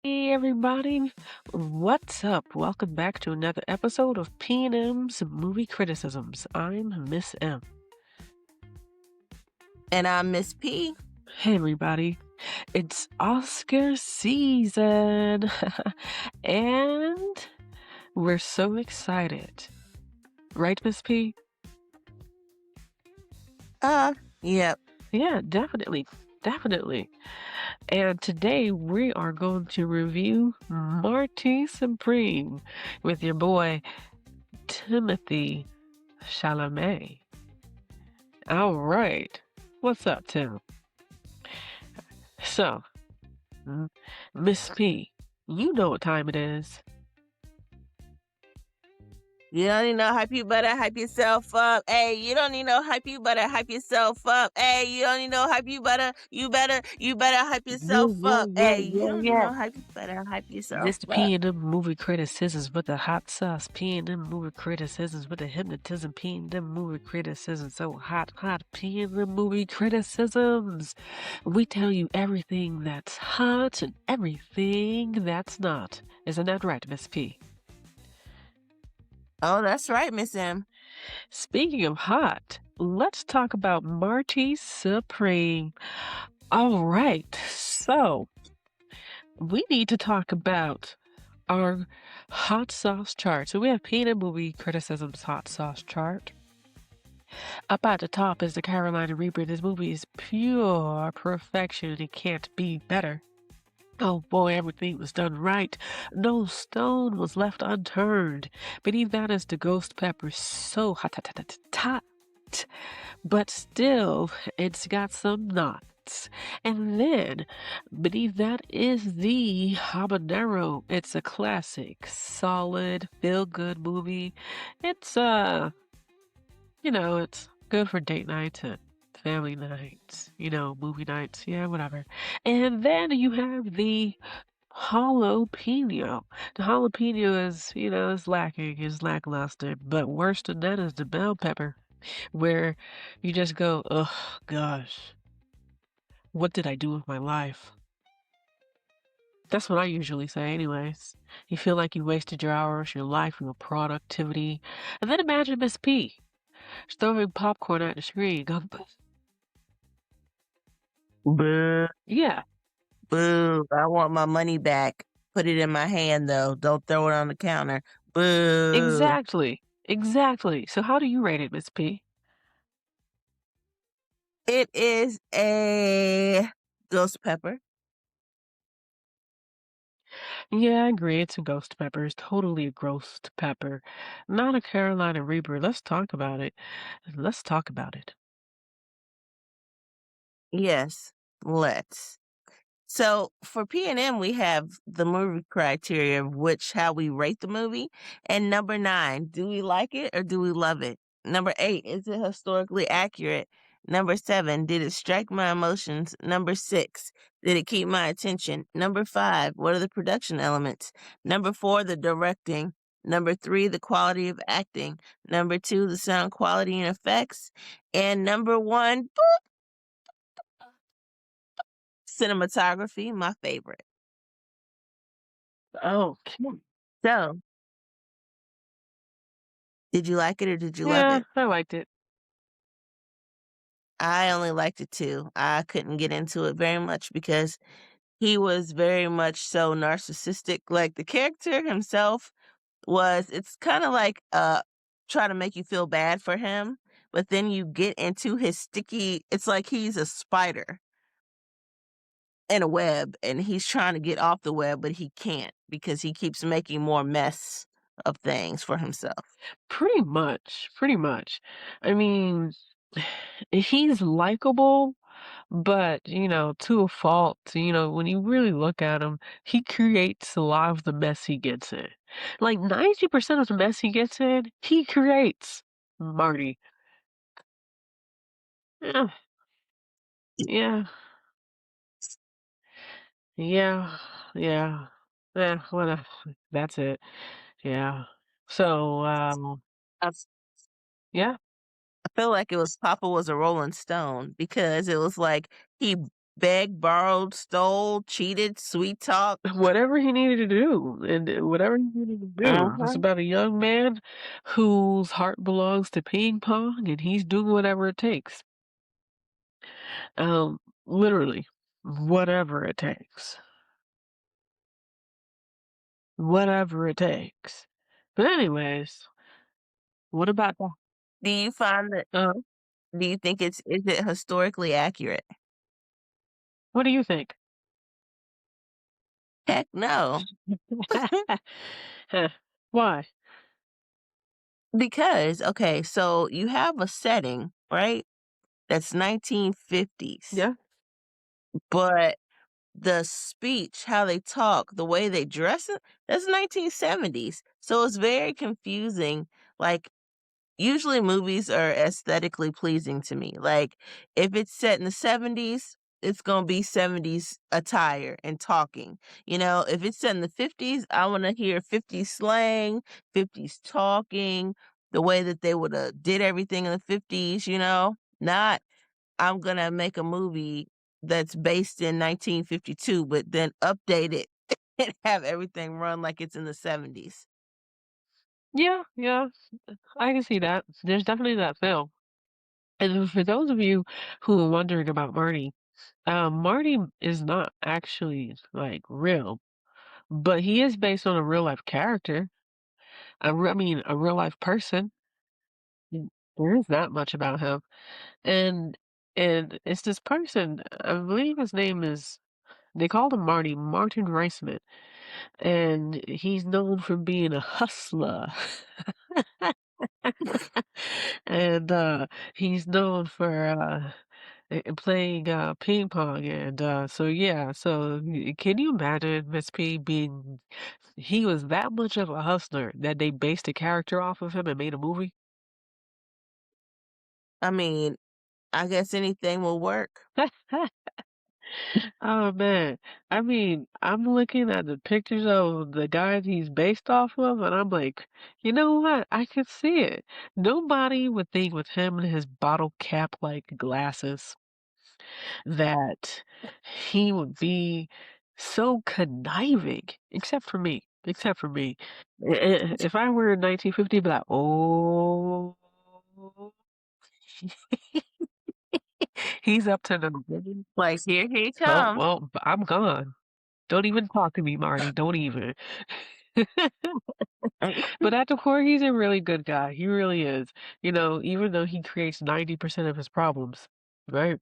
Hey everybody, what's up? Welcome back to another episode of P&M's Movie Criticisms. I'm Miss M. And I'm Miss P. Hey everybody, it's Oscar season, and we're so excited, right, Miss P? Yep. Yeah, definitely, definitely. And today we are going to review Marty Supreme with your boy Timothy Chalamet. All right. What's up, Tim? So, Miss P, you know what time it is. You don't need no hype, you better hype yourself up. Hey, you don't need no hype, you better hype yourself up. Hey, you don't need no hype, you better hype yourself up. Hey, you don't need no hype, you better hype yourself This the up. P&M movie criticisms with the hot sauce. P&M movie criticisms with the hypnotism. P&M movie criticisms. So hot, hot. P&M movie criticisms. We tell you everything that's hot and everything that's not. Isn't that right, Miss P? Oh, that's right, Miss M. Speaking of hot, let's talk about Marty Supreme. All right, so we need to talk about our hot sauce chart. So we have Peanut Movie Criticism's hot sauce chart. Up at the top is the Carolina Reaper. This movie is pure perfection. It can't be better. Oh boy, everything was done right. No stone was left unturned. Beneath that is the ghost pepper, so hot, hot, hot, hot, hot. But still, it's got some knots. And then, beneath that is the habanero. It's a classic, solid, feel-good movie. It's, it's good for date nights and family nights, movie nights, yeah, whatever. And then you have the jalapeno. The jalapeno is lacking, is lackluster, but worse than that is the bell pepper, where you just go, oh gosh, what did I do with my life? That's what I usually say, anyways. You feel like you wasted your hours, your life, your productivity. And then imagine Miss P. She's throwing popcorn at the screen. Going, Boo. yeah, Boo. I want my money back. Put it in my hand, though. Don't throw it on the counter. Boo. exactly. Exactly. So how do you rate it, Miss P? It is a ghost pepper. Yeah, I agree. It's a ghost pepper. It's totally a ghost pepper. Not a Carolina Reaper. Let's talk about it. Let's talk about it. Yes, let's. So for P&M, we have the movie criteria of which how we rate the movie. And number 9, do we like it or do we love it? Number 8, is it historically accurate? Number 7, did it strike my emotions? Number 6, did it keep my attention? Number 5, what are the production elements? Number 4, the directing. Number 3, the quality of acting. Number 2, the sound quality and effects. And number 1, cinematography, my favorite. Oh, come on. So, did you like it or did you love Yeah, it? I liked it. I only liked it too. I couldn't get into it very much because he was very much so narcissistic. Like the character himself it's kind of like try to make you feel bad for him, but then you get into his it's like he's a spider in a web and he's trying to get off the web, but he can't because he keeps making more mess of things for himself. Pretty much. Pretty much. I mean, he's likable, but, to a fault. When you really look at him, he creates a lot of the mess he gets in. Like 90% of the mess he gets in, he creates. Marty. Yeah. Yeah. Yeah. Yeah. Well, that's it. Yeah. So, I yeah. I feel like it was Papa was a Rolling Stone because it was like he begged, borrowed, stole, cheated, sweet talk. Whatever he needed to do, and whatever he needed to do. It's Uh-huh. about a young man whose heart belongs to ping pong, and he's doing whatever it takes. Literally, whatever it takes. Whatever it takes. But anyways, what about the Do you find that uh, do you think is it historically accurate? what do you think? Heck no. Huh. Why? Because, okay, so you have a setting, right? That's 1950s, Yeah. but the speech, how they talk, the way they dress it, that's 1970s. So it's very confusing. Like, usually movies are aesthetically pleasing to me. Like, if it's set in the 70s, it's gonna be 70s attire and talking. You know, if it's set in the 50s, I wanna hear 50s slang, 50s talking, the way that they woulda did everything in the 50s, you know? Not, I'm gonna make a movie that's based in 1952, but then update it and have everything run like it's in the 70s. Yeah, yeah, I can see that. There's definitely that film. And for those of you who are wondering about Marty, Marty is not actually like real, but he is based on a real life character. I mean, a real life person. There is that much about him, and it's this person. I believe his name is. They called him Martin Reisman, and he's known for being a hustler. And he's known for playing ping pong, and so yeah. So can you imagine Miss P being? He was that much of a hustler that they based a character off of him and made a movie. I mean, I guess anything will work. Oh man, I mean, I'm looking at the pictures of the guys he's based off of, and I'm like, you know what? I could see it. Nobody would think with him and his bottle cap like glasses that he would be so conniving, except for me. Except for me. If I were in 1950, I'd be like, oh, he's up to no good. Like, here he Oh, comes. well, I'm gone. Don't even talk to me, Marty. Don't even. But at the core, he's a really good guy. He really is. You know, even though he creates 90% of his problems, right?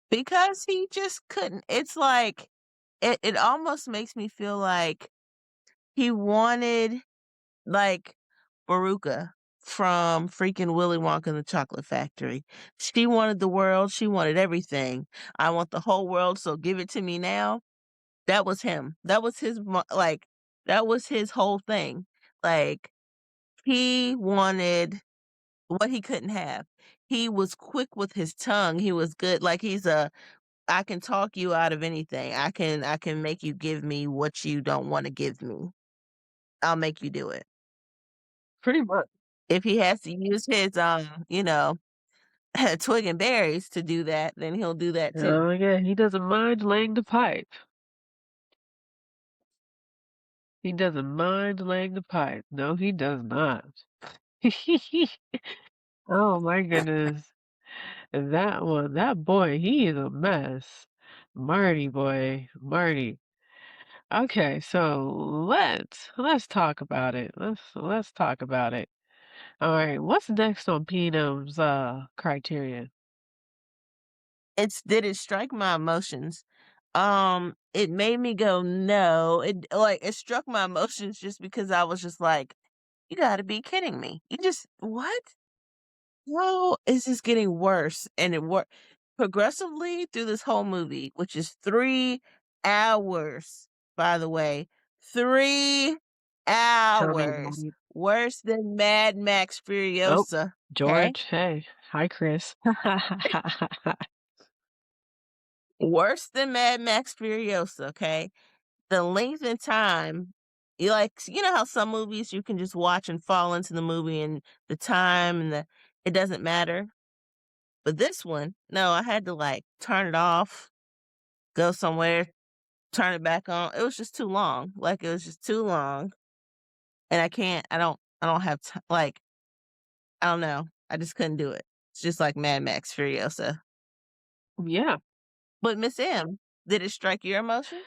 Because he just couldn't. It's like it almost makes me feel like he wanted, like, Veruca from freaking Willy Wonka and the Chocolate Factory. She wanted the world, she wanted everything. "I want the whole world, so give it to me now." That was him. That was his like, that was his whole thing. Like, he wanted what he couldn't have. He was quick with his tongue, he was good, like, he's a, "I can talk you out of anything. I can make you give me what you don't wanna give me. I'll make you do it." Pretty much. If he has to use his, twig and berries to do that, then he'll do that too. Oh, yeah, he doesn't mind laying the pipe. He doesn't mind laying the pipe. No, he does not. Oh my goodness. That one, that boy, he is a mess. Marty boy, Marty. Okay, so let's talk about it. Let's talk about it. All right, what's next on Pino's criteria? It's did it strike my emotions? It made me go, "No." It struck my emotions just because I was just like, "You gotta be kidding me. You just what? No, it's just getting worse." And it progressively through this whole movie, which is 3 hours, by the way. 3 Tell me about hours. it. Worse than Mad Max Oh, Furiosa, okay? George, hey. Hi, Chris. Worse than Mad Max Furiosa, okay? The length and time, you know how some movies you can just watch and fall into the movie and the time and it doesn't matter? But this one, no, I had to, like, turn it off, go somewhere, turn it back on. It was just too long. Like, it was just too long, and I don't have like, I don't know. I just couldn't do it. It's just like Mad Max Furiosa. Yeah. But Miss M, did it strike your emotion?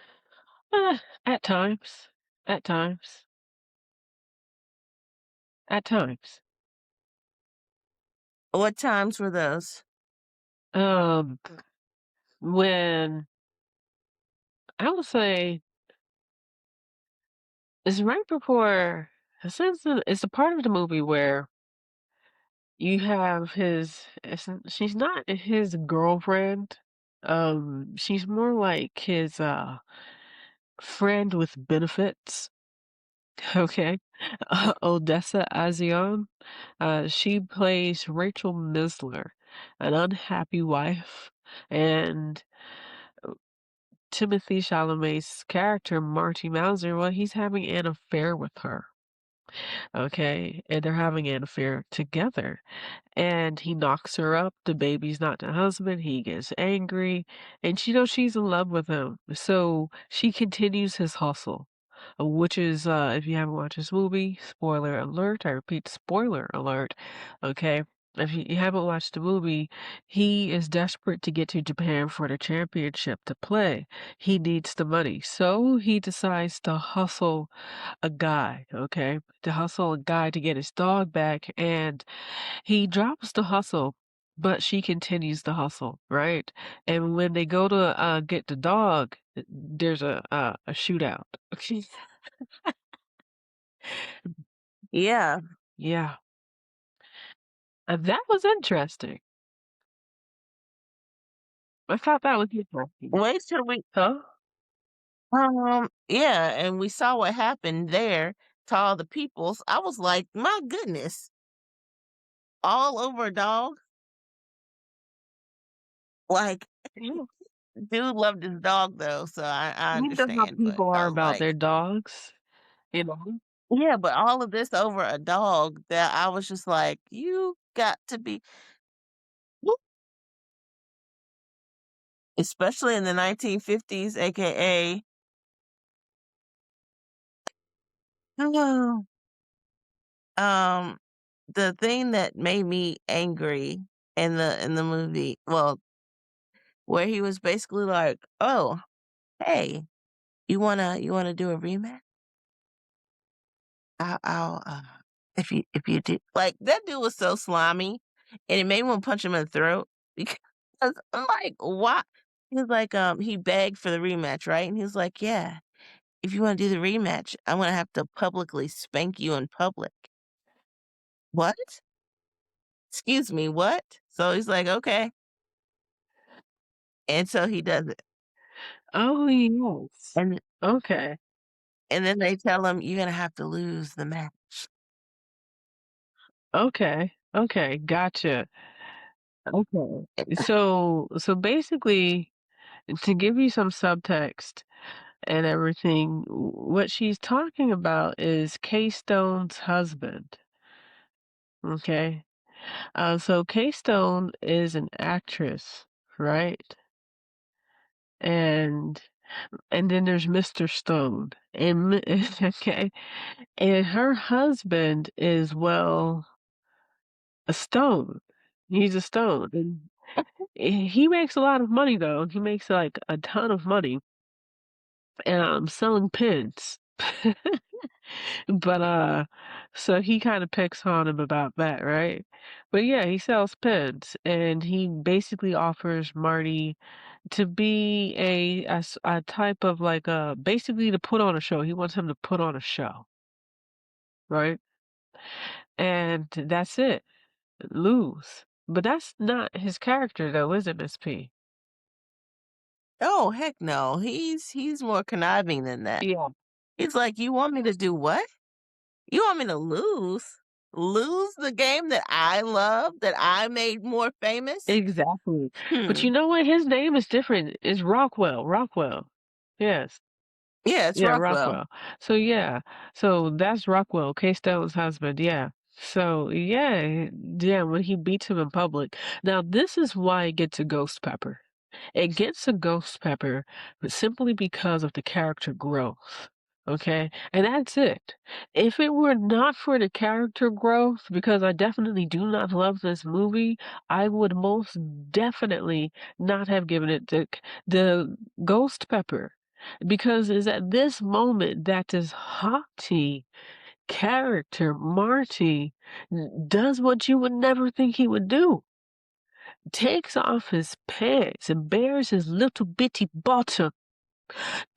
At times. At times. At times. What times were those? Um, when I would say it's right before it's a part of the movie where you have she's not his girlfriend. She's more like his friend with benefits. Okay. Odessa Azion. She plays Rachel Misler, an unhappy wife, and Timothy Chalamet's character, Marty Mauser, well, he's having an affair with her. Okay, and they're having an affair together. And he knocks her up. The baby's not the husband. He gets angry, and she knows she's in love with him. So she continues his hustle, which is, if you haven't watched this movie, spoiler alert. I repeat, spoiler alert. Okay. If you haven't watched the movie, he is desperate to get to Japan for the championship to play. He needs the money. So he decides to hustle a guy, okay? To hustle a guy to get his dog back, and he drops the hustle, but she continues the hustle, right? And when they go to get the dog, there's a shootout. Yeah. Yeah, and that was interesting. I thought that was interesting. Wait till we Huh? yeah, and we saw what happened there to all the peoples. I was like, my goodness, all over a dog. Like, Yeah. dude loved his dog though, so I You know how understand. But people I are was about like, their dogs, you know? yeah, but all of this over a dog that I was just like, you got to be, especially in the 1950s, aka. Um, the thing that made me angry in the movie, well, where he was basically like, "Oh, hey, you wanna do a rematch? I'll if you do." Like that dude was so slimy, and it made me want to punch him in the throat because I'm like, "Why?" He was like, he begged for the rematch, right? And he was like, "Yeah, if you want to do the rematch, I'm gonna have to publicly spank you in public." What? Excuse me, what? So he's like, "Okay." And so he does it. Oh, yes. And Okay. and then they tell him, "You're gonna have to lose the match." Okay. Okay. Gotcha. Okay. So basically, to give you some subtext and everything, what she's talking about is K-Stone's husband. Okay. So K-Stone is an actress, right? And then there's Mr. Stone. Okay. And her husband is, well, a stone. He's a stone. And he makes a lot of money though. He makes like a ton of money selling pins. But so he kind of picks on him about that, right? But yeah, he sells pins and he basically offers Marty to be a type of like basically to put on a show. He wants him to put on a show, right? And that's it. Lose. But that's not his character though, is it, Miss P? Oh, heck no. He's more conniving than that. Yeah. He's like, "You want me to do what? You want me to lose? Lose the game that I love, that I made more famous?" Exactly. But Hmm. you know what? His name is different. It's Rockwell. Rockwell. Yes. Yeah, it's Yeah, Rockwell. Rockwell. So yeah. So that's Rockwell, K Stone's husband. Yeah. So yeah, when he beats him in public. Now this is why it gets a ghost pepper. It gets a ghost pepper simply because of the character growth. Okay? And that's it. If it were not for the character growth, because I definitely do not love this movie, I would most definitely not have given it the ghost pepper. Because it's at this moment that this haughty character, Marty, does what you would never think he would do. Takes off his pants and bares his little bitty bottom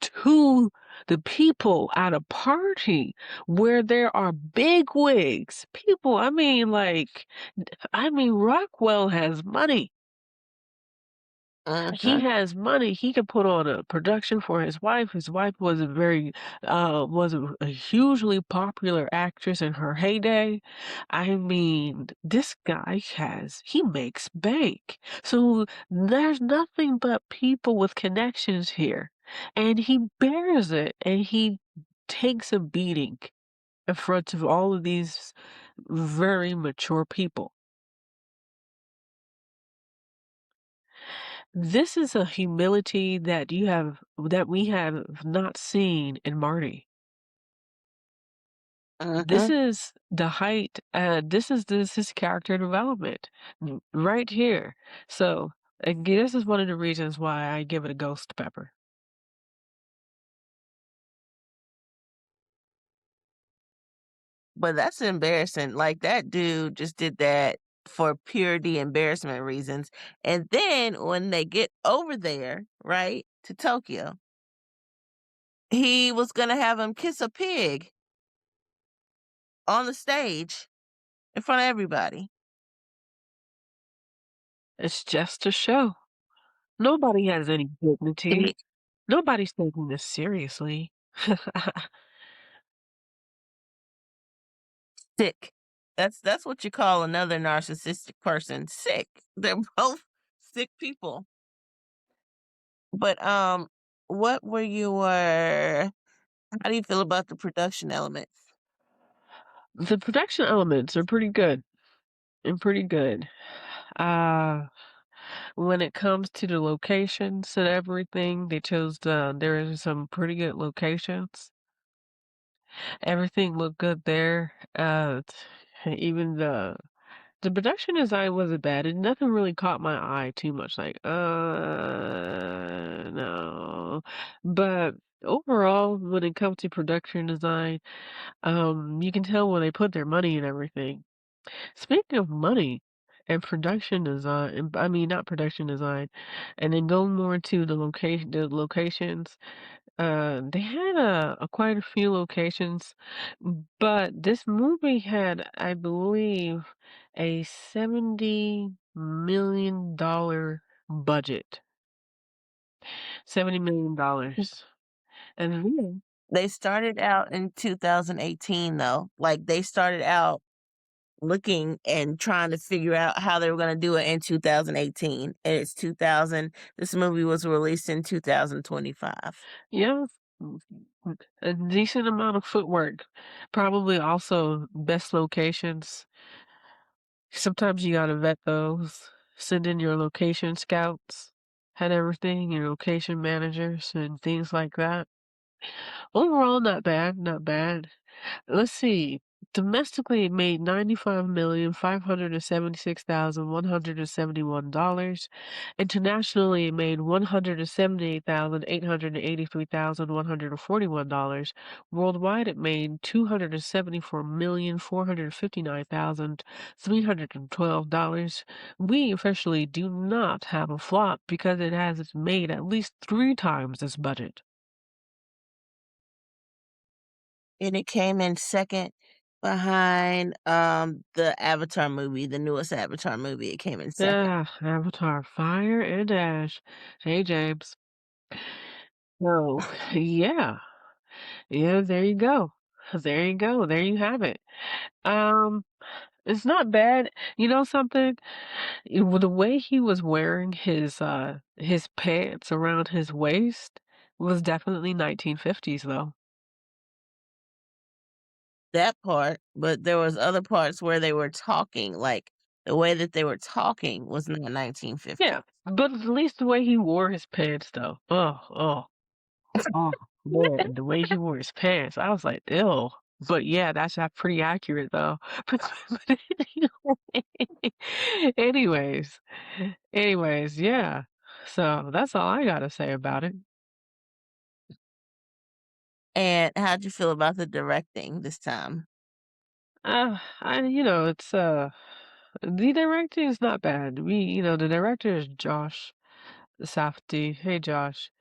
to the people at a party where there are big wigs. People, I mean, Rockwell has money. He Uh-huh. has money. He could put on a production for his wife. His wife was a hugely popular actress in her heyday. I mean, this guy he makes bank. So there's nothing but people with connections here. And he bears it and he takes a beating in front of all of these very mature people. This is a humility that we have not seen in Marty. This Uh-huh. is the height, this is character development right here. So, this is one of the reasons why I give it a ghost pepper. But that's embarrassing. Like that dude just did that for purity embarrassment reasons. And then when they get over there, right, to Tokyo, he was gonna have him kiss a pig on the stage in front of everybody. It's just a show. Nobody has any dignity. He Nobody's taking this seriously. sick. That's what you call another narcissistic person. Sick. They're both sick people. But what were your how do you feel about the production elements? The production elements are pretty good and pretty good. Uh When it comes to the locations and everything, there is some pretty good locations. Everything looked good there. Even the production design wasn't bad. And nothing really caught my eye too much. No. But overall, when it comes to production design, you can tell when they put their money and everything. Speaking of money and production design, I mean not production design, and then going more into the locations. They had quite a few locations, but this movie had, I believe, a $70 million budget. $70 million, and then They started out in 2018 though. Like they started out looking and trying to figure out how they were going to do it in 2018. And it's 2000. This movie was released in 2025. yeah, mm, a decent amount of footwork. Probably also best locations. Sometimes you gotta vet those. Send in your location scouts and everything, your location managers and things like that. Overall, not bad, not bad. Let's see. Domestically, it made $95,576,171. Internationally, it made $178,883,141. Worldwide, it made $274,459,312. We officially do not have a flop because it has made at least 3 times this budget. And it came in second behind the Avatar movie, the newest Avatar movie. It came in second. Yeah, Avatar, Fire and Ash. Hey, James. So, yeah. Yeah, there you go. There you go. There you have it. Um, it's not bad. You know something? The way he was wearing his pants around his waist was definitely 1950s though. that part, but there was other parts where they were talking, like, the way that they were talking was not Yeah, 1950s. but at least the way he wore his pants, though. Oh, man, the way he wore his pants, I was like, "Ew." But yeah, that's not pretty accurate though. But anyway anyways yeah. So that's all I gotta say about it. And how'd you feel about the directing this time? It's the directing is not bad. The director is Josh Safdie. Hey, Josh.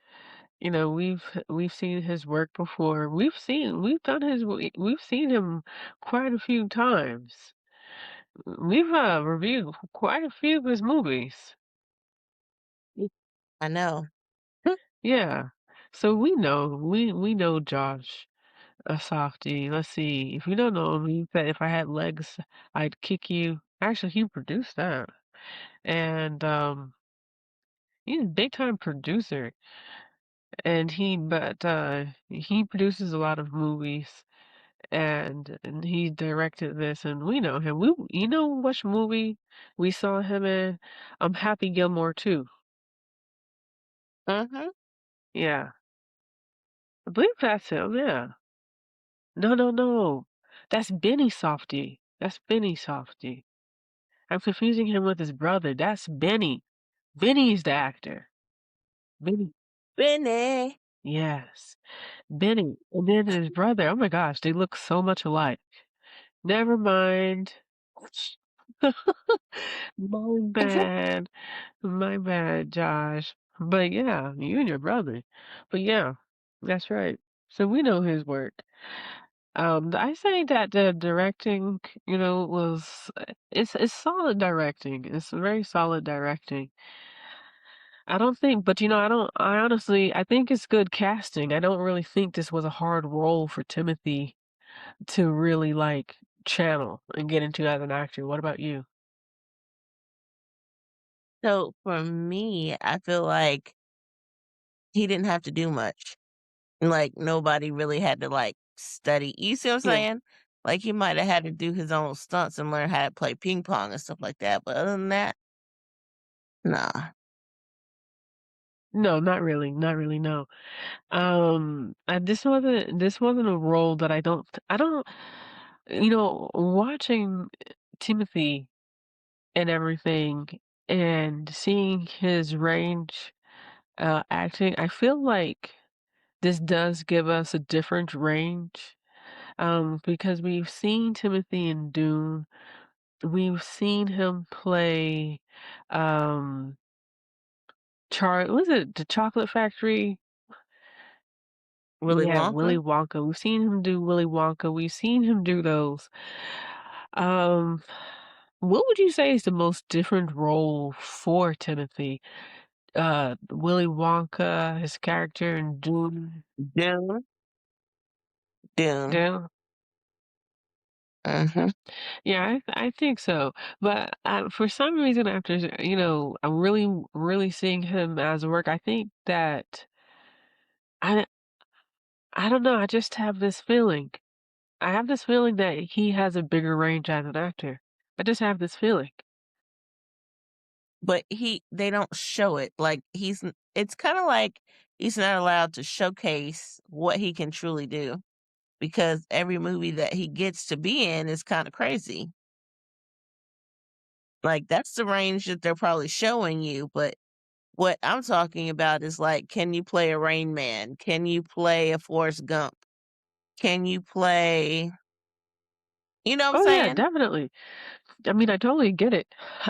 We've seen his work before. We've seen him quite a few times. We've reviewed quite a few of his movies. Y- I know. Yeah. So we know Josh Safdie. Let's see. If you don't know him, he said if I had legs, I'd kick you. Actually, he produced that. And he's a big time producer. He produces a lot of movies. And he directed this, and we know him. You know which movie we saw him in? Happy Gilmore too. Mhm. Yeah, I believe that's him. Yeah. No, no, no. That's Benny Softy. That's Benny Softy. I'm confusing him with his brother. That's Benny. Benny's the actor. Benny. Benny. Yes, Benny. And then his brother. Oh my gosh, they look so much alike. Never mind. My bad. My bad, Josh. But yeah, you and your brother. But yeah, that's right. So we know his work. I say that the directing, was it's solid directing. It's very solid directing. I don't think, but I honestly I think it's good casting. I don't really think this was a hard role for Timothy to really like channel and get into as an actor. What about you? So for me, I feel like he didn't have to do much. Like nobody really had to like study. You see what I'm Yeah. saying? Like he might have had to do his own stunts and learn how to play ping pong and stuff like that. But other than that, nah. No, not really. Not really, no. This wasn't a role that I don't watching Timothy and everything and seeing his range acting, I feel like this does give us a different range. Because we've seen Timothy in Dune, we've seen him play was it the Chocolate Factory? Willy Yeah, Willy Wonka. Wonka. We've seen him do Willy Wonka. We've seen him do those. Um, what would you say is the most different role for Timothy? Willy Wonka, his character in Dune. Dune. Dune. Yeah, Mhm. yeah, I think so. But for some reason, after I'm really, really seeing him as work. I think that I, I don't know. I just have this feeling. I have this feeling that he has a bigger range as an actor. I just have this feeling. But they don't show it. Like it's kind of like he's not allowed to showcase what he can truly do because every movie that he gets to be in is kind of crazy. Like that's the range that they're probably showing you, but what I'm talking about is like, can you play a Rain Man? Can you play a Forrest Gump? Can you play, you know what I'm Oh yeah, saying? definitely. I mean, I totally get it.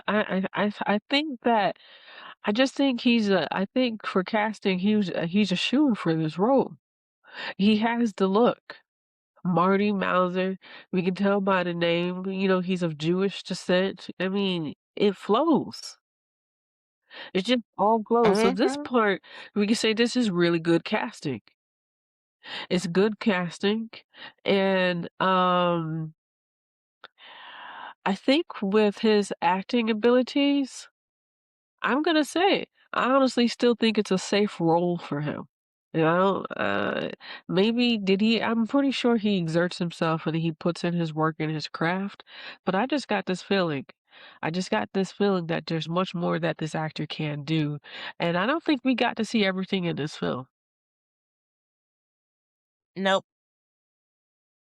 I think that I just think I think for casting, he's a shoe for this role. He has the look. Marty Mauser, we can tell by the name, he's of Jewish descent. I mean, it flows. It just all flows. So this Mhm. part, we can say this is really good casting. It's good casting, and I think with his acting abilities, I'm gonna say, I honestly still think it's a safe role for him. You know, maybe did he I'm pretty sure he exerts himself and he puts in his work in his craft, but I just got this feeling. I just got this feeling that there's much more that this actor can do, and I don't think we got to see everything in this film. Nope.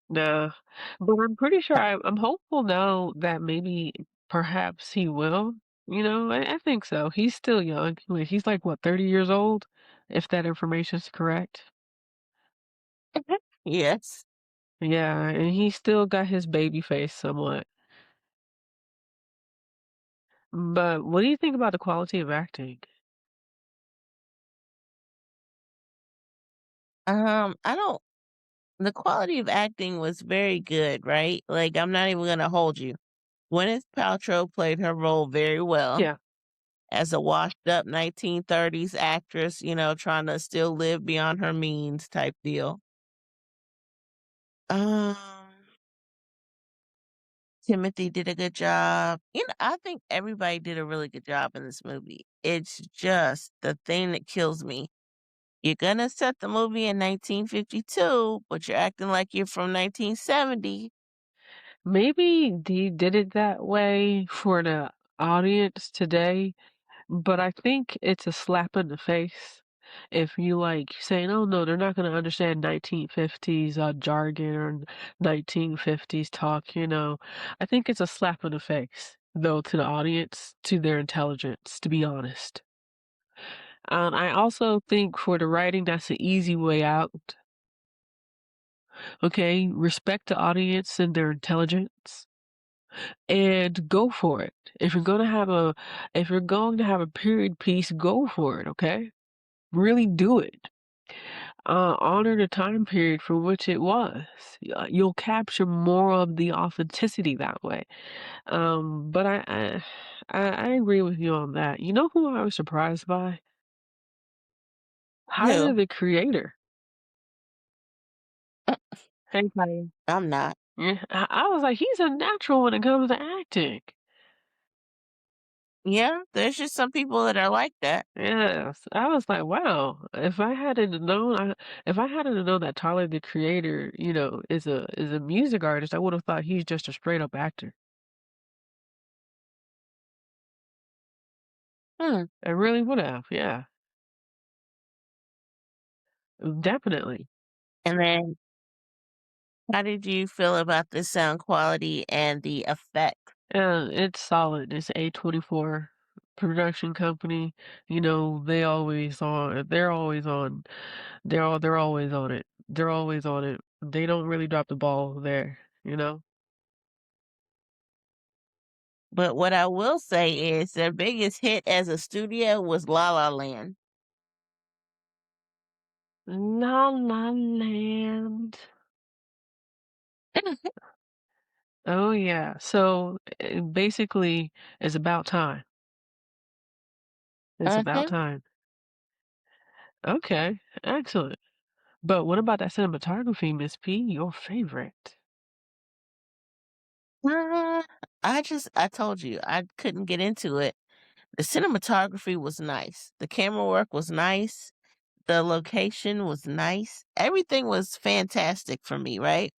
No, but I'm pretty sure I'm hopeful now that maybe perhaps he will. You know, I think so. He's still young. He's like what, 30 years old, if that information's correct. Yes. Yeah, and he still got his baby face somewhat. But what do you think about the quality of acting? I don't the quality of acting was very good, right? Like, I'm not even gonna hold you. Gwyneth Paltrow played her role very well Yeah, as a washed up 1930s actress, trying to still live beyond her means type deal. Um, Timothy did a good job. I think everybody did a really good job in this movie. It's just the thing that kills me. You're gonna set the movie in 1952, but you're acting like you're from 1970. maybe they did it that way for the audience today, but I think it's a slap in the face if you like saying, "Oh no, they're not going to understand 1950s jargon or 1950s talk." I think it's a slap in the face, though, to the audience, to their intelligence, to be honest. I also think for the writing, that's an easy way out. Okay, respect the audience and their intelligence and go for it. If you're going to have a period piece, go for it, okay? Really do it. Honor the time period for which it was. You'll capture more of the authenticity that way. But I agree with you on that. You know who I was surprised by? Tyler, Who? the Creator. Hey, Tyler. I'm not. Yeah, I was like, he's a natural when it comes to acting. Yeah, there's just some people that are like that. Yes, I was like, wow. If I hadn't known that Tyler, the Creator, is a music artist, I would have thought he's just a straight up actor. Hmm. I really would have. Yeah, definitely. And then how did you feel about the sound quality and the effect? It's solid. It's A24 production company. They're always on. They're always on it. They're always on it. They don't really drop the ball there, you know? But what I will say is their biggest hit as a studio was La La Land. La La Land. Oh yeah. So basically, it's about time. It's about Uh-huh. time. Okay, excellent. But what about that cinematography, Miss P? Your favorite? Uh, I told you, I couldn't get into it. The cinematography was nice. The camera work was nice. The location was nice. Everything was fantastic for me, right?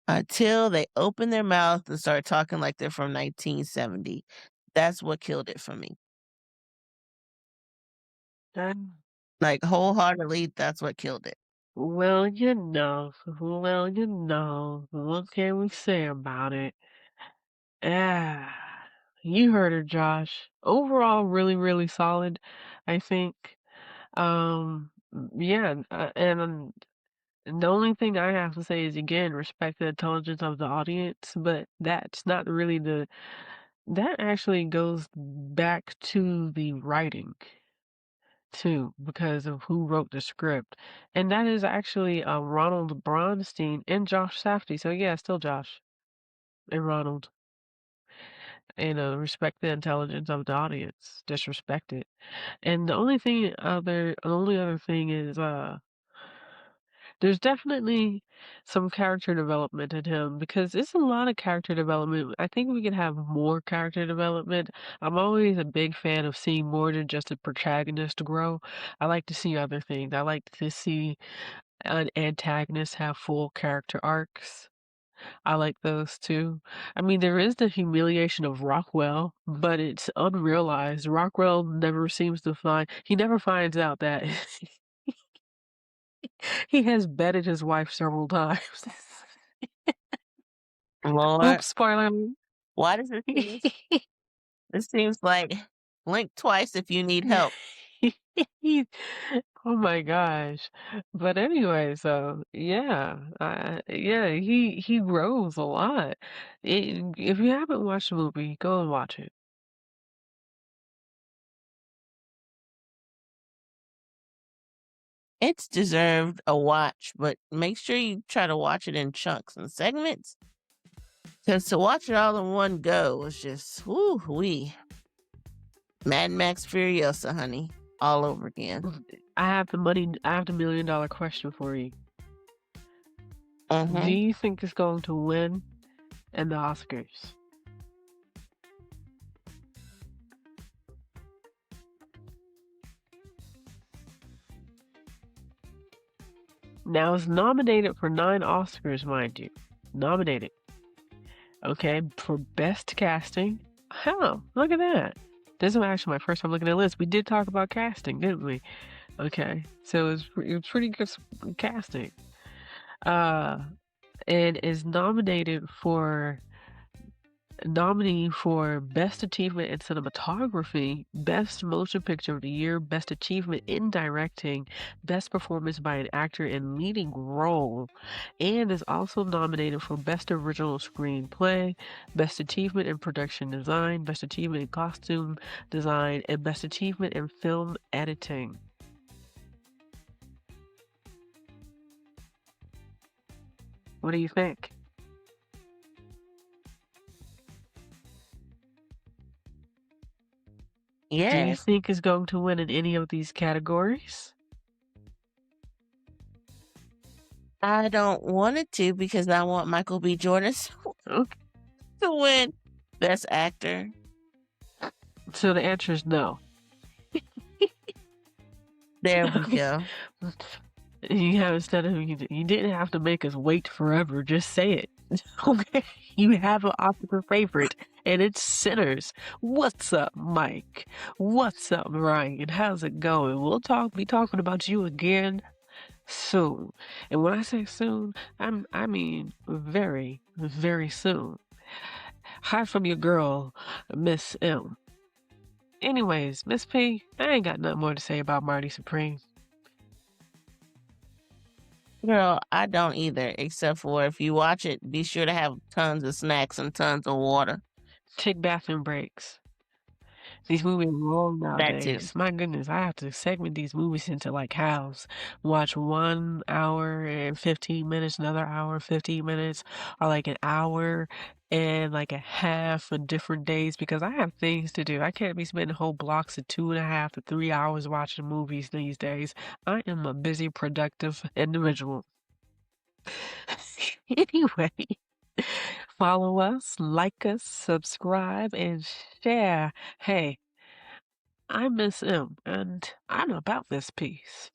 Until they open their mouth and start talking like they're from 1970. That's what killed it for me. Um, Like, wholeheartedly, that's what killed it. what can we say about it? Ah, you heard her, Josh. Overall, really, really solid, I think. Yeah, and the only thing I have to say is again, respect the intelligence of the audience, but that actually goes back to the writing too, because of who wrote the script. And that is actually Ronald Bronstein and Josh Safdie. So yeah, still Josh and Ronald. And respect the intelligence of the audience. Disrespect it. And the only other thing is There's definitely some character development in him because it's a lot of character development. I think we could have more character development. I'm always a big fan of seeing more than just a protagonist grow. I like to see other things. I like to see an antagonist have full character arcs. I like those too. I mean, there is the humiliation of Rockwell, but it's unrealized. Rockwell never seems to find, he never finds out that he has bedded his wife several times. Lord, Oops, spoiler alert. why does it seem? It seems like blink twice if you need help. Oh my gosh. But anyway, so yeah, yeah, he grows a lot. If you haven't watched the movie, go and watch it. It's deserved a watch, but make sure you try to watch it in chunks and segments. Because to watch it all in one go was just, whoo wee. Mad Max Furiosa, honey, all over again. I have the $1 million question for you. Do Mm-hmm. you think it's going to win in the Oscars? Now it's nominated for 9 Oscars, mind you. Nominated. Okay, for best casting. Oh, look at that. This is actually my first time looking at the list. We did talk about casting, didn't we? Okay, so it was pretty good casting. And is nominee for Best Achievement in Cinematography, Best Motion Picture of the Year, Best Achievement in Directing, Best Performance by an Actor in Leading Role, and is also nominated for Best Original Screenplay, Best Achievement in Production Design, Best Achievement in Costume Design, and Best Achievement in Film Editing. What do you think? Do you Yes, think it's going to win in any of these categories? I don't want it to because I want Michael B. Jordan Okay. to win Best Actor. So the answer is no. There we Okay. go. You have instead of you didn't have to make us wait forever. Just say it. Okay. You have an Oscar favorite, and it's Sinners. What's up, Mike? What's up, Ryan? How's it going? Be talking about you again soon. And when I say soon, I mean very, very soon. Hi from your girl, Miss M. Anyways, Miss P, I ain't got nothing more to say about Marty Supreme. Girl, I don't either, except for if you watch it, be sure to have tons of snacks and tons of water. Take bathroom breaks. These movies are long That too. nowadays. My goodness, I have to segment these movies into like halves. Watch 1 hour and 15 minutes, another hour, 15 minutes, or like an hour and like a half on different days because I have things to do. I can't be spending whole blocks of 2.5 to 3 hours watching movies these days. I am a busy, productive individual. Anyway, follow us, like us, subscribe, and share. Hey, I'm Miss M, and I'm about this piece.